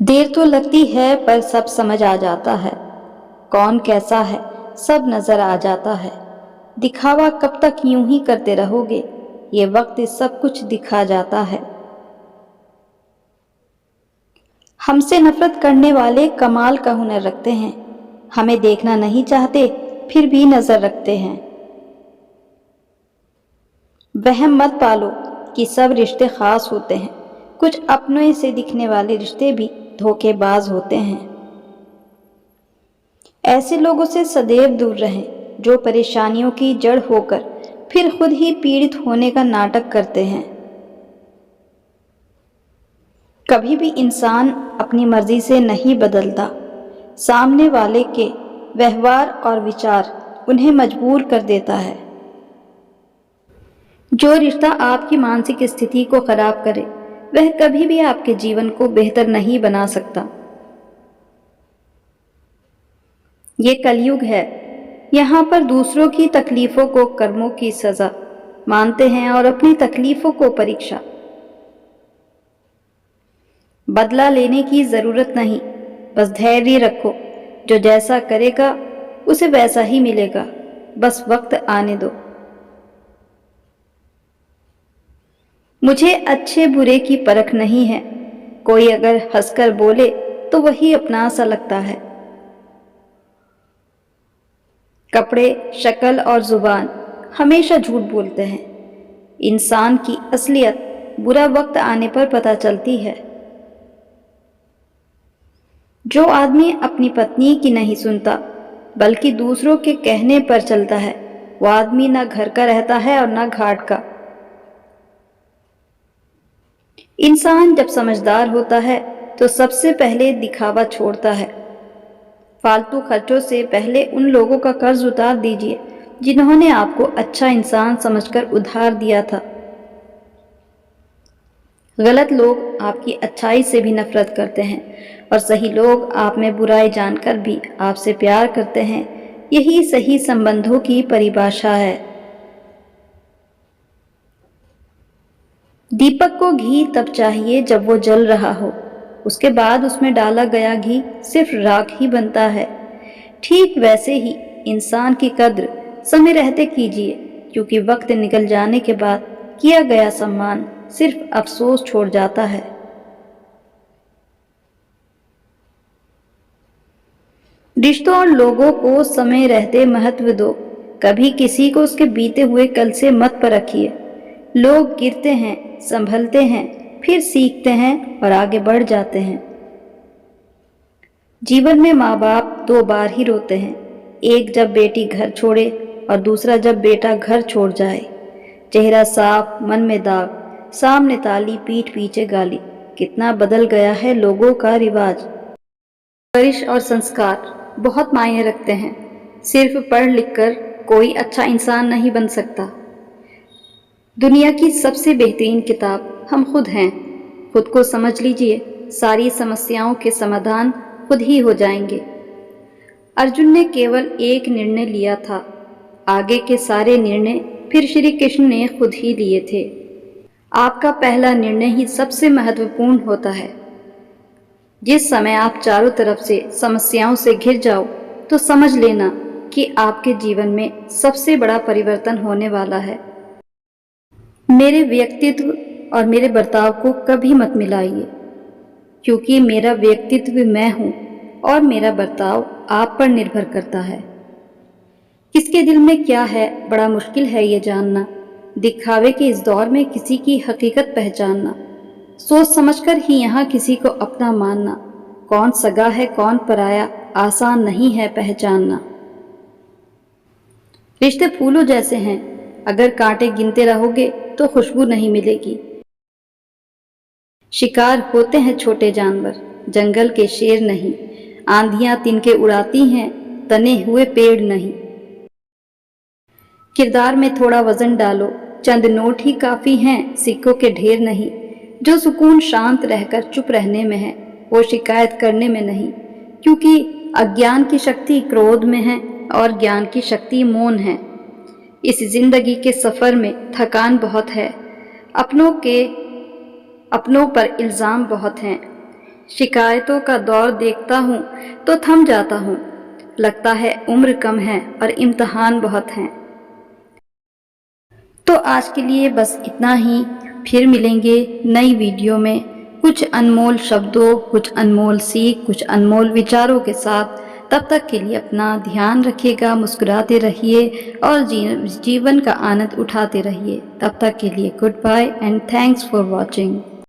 देर तो लगती है पर सब समझ आ जाता है। कौन कैसा है सब नजर आ जाता है। दिखावा कब तक यूं ही करते रहोगे, ये वक्त सब कुछ दिखा जाता है। हमसे नफरत करने वाले कमाल का हुनर रखते हैं। हमें देखना नहीं चाहते फिर भी नजर रखते हैं। वहम मत पालो कि सब रिश्ते खास होते हैं। कुछ अपनों से दिखने वाले रिश्ते भी धोखेबाज होते हैं। ऐसे लोगों से सदैव दूर रहें जो परेशानियों की जड़ होकर फिर खुद ही पीड़ित होने का नाटक करते हैं। कभी भी इंसान अपनी मर्जी से नहीं बदलता। सामने वाले के व्यवहार और विचार उन्हें मजबूर कर देता है। जो रिश्ता आपकी मानसिक स्थिति को खराब करे वह कभी भी आपके जीवन को बेहतर नहीं बना सकता। ये कलयुग है। यहाँ पर दूसरों की तकलीफों को कर्मों की सजा मानते हैं और अपनी तकलीफों को परीक्षा। बदला लेने की जरूरत नहीं, बस धैर्य रखो। जो जैसा करेगा उसे वैसा ही मिलेगा, बस वक्त आने दो। मुझे अच्छे बुरे की परख नहीं है। कोई अगर हंसकर बोले तो वही अपना सा लगता है। कपड़े, शक्ल और जुबान हमेशा झूठ बोलते हैं। इंसान की असलियत बुरा वक्त आने पर पता चलती है। जो आदमी अपनी पत्नी की नहीं सुनता बल्कि दूसरों के कहने पर चलता है, वो आदमी ना घर का रहता है और ना घाट का। इंसान जब समझदार होता है तो सबसे पहले दिखावा छोड़ता है। फालतू खर्चों से पहले उन लोगों का कर्ज उतार दीजिए जिन्होंने आपको अच्छा इंसान समझकर उधार दिया था। गलत लोग आपकी अच्छाई से भी नफरत करते हैं और सही लोग आप में बुराई जानकर भी आपसे प्यार करते हैं। यही सही संबंधों की परिभाषा है। दीपक को घी तब चाहिए जब वो जल रहा हो। उसके बाद उसमें डाला गया घी सिर्फ राख ही बनता है। ठीक वैसे ही इंसान की कद्र समय रहते कीजिए, क्योंकि वक्त निकल जाने के बाद किया गया सम्मान सिर्फ अफसोस छोड़ जाता है। रिश्तों और लोगों को समय रहते महत्व दो। कभी किसी को उसके बीते हुए कल से मत परखिए। लोग गिरते हैं, संभलते हैं, फिर सीखते हैं और आगे बढ़ जाते हैं। जीवन में माँ बाप दो बार ही रोते हैं, एक जब बेटी घर छोड़े और दूसरा जब बेटा घर छोड़ जाए। चेहरा साफ, मन में दाग, सामने ताली, पीठ पीछे गाली। कितना बदल गया है लोगों का रिवाज। परवरिश और संस्कार बहुत मायने रखते हैं। सिर्फ पढ़ लिख कर कोई अच्छा इंसान नहीं बन सकता। दुनिया की सबसे बेहतरीन किताब हम खुद हैं। खुद को समझ लीजिए, सारी समस्याओं के समाधान खुद ही हो जाएंगे। अर्जुन ने केवल एक निर्णय लिया था, आगे के सारे निर्णय फिर श्री कृष्ण ने खुद ही लिए थे। आपका पहला निर्णय ही सबसे महत्वपूर्ण होता है। जिस समय आप चारों तरफ से समस्याओं से घिर जाओ तो समझ लेना कि आपके जीवन में सबसे बड़ा परिवर्तन होने वाला है। मेरे व्यक्तित्व और मेरे बर्ताव को कभी मत मिलाइए, क्योंकि मेरा व्यक्तित्व मैं हूँ और मेरा बर्ताव आप पर निर्भर करता है। किसके दिल में क्या है बड़ा मुश्किल है ये जानना। दिखावे के इस दौर में किसी की हकीकत पहचानना, सोच समझकर ही यहाँ किसी को अपना मानना। कौन सगा है कौन पराया आसान नहीं है पहचानना। रिश्ते फूलों जैसे हैं, अगर कांटे गिनते रहोगे तो खुशबू नहीं मिलेगी। शिकार होते हैं छोटे जानवर, जंगल के शेर नहीं। आंधियां तिनके उड़ाती हैं, तने हुए पेड़ नहीं। किरदार में थोड़ा वजन डालो, चंद नोट ही काफी हैं, सिक्कों के ढेर नहीं। जो सुकून शांत रहकर चुप रहने में है, वो शिकायत करने में नहीं। क्योंकि अज्ञान की शक्ति क्रोध में है और ज्ञान की शक्ति मौन है। इस जिंदगी के सफर में थकान बहुत है, अपनों पर इल्जाम बहुत हैं। शिकायतों का दौर देखता हूँ तो थम जाता हूँ। लगता है उम्र कम है और इम्तहान बहुत हैं। तो आज के लिए बस इतना ही। फिर मिलेंगे नई वीडियो में कुछ अनमोल शब्दों, कुछ अनमोल सीख, कुछ अनमोल विचारों के साथ। तब तक के लिए अपना ध्यान रखिएगा, मुस्कुराते रहिए और जीवन का आनंद उठाते रहिए। तब तक के लिए goodbye and thanks for watching.